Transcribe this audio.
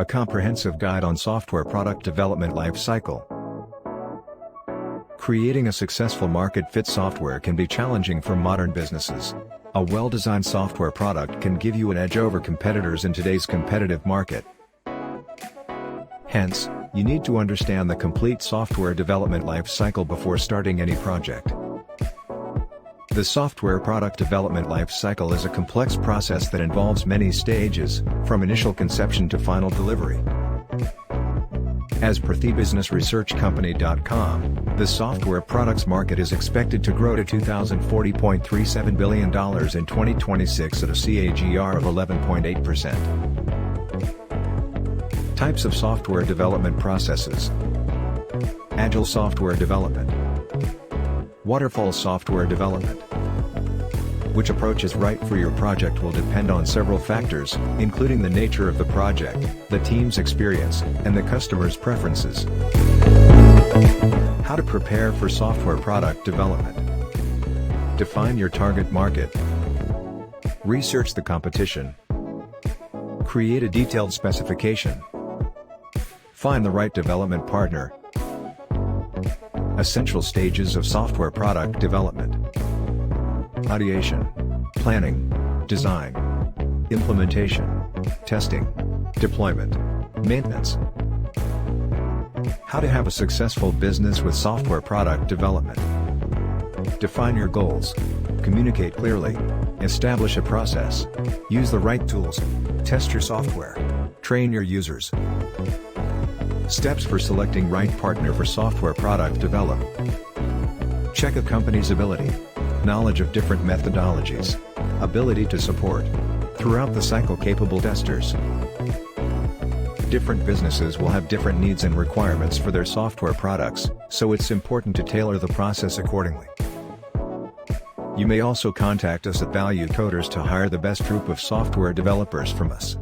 a comprehensive guide on software product development life cycle. Creating a successful market-fit software can be challenging for modern businesses. A well-designed software product can give you an edge over competitors in today's competitive market. Hence, you need to understand the complete software development life cycle before starting any project. The software product development life cycle is a complex process that involves many stages, from initial conception to final delivery. As per thebusinessresearchcompany.com, the software products market is expected to grow to $2,040.37 billion in 2026 at a CAGR of 11.8%. Types of software development processes: Agile software development, Waterfall software development. Which approach is right for your project will depend on several factors, including the nature of the project, the team's experience, and the customer's preferences. How to prepare for software product development. Define your target market. Research the competition. Create a detailed specification. Find the right development partner. Essential stages of software product development: ideation, planning, design, implementation, testing, deployment, maintenance. How to have a successful business with software product development. Define your goals. Communicate clearly. Establish a process. Use the right tools. Test your software. Train your users. Steps for selecting right partner for software product development. Check a company's ability, knowledge of different methodologies, ability to support, throughout the cycle capable testers. Different businesses will have different needs and requirements for their software products, so it's important to tailor the process accordingly. You may also contact us at ValueCoders to hire the best group of software developers from us.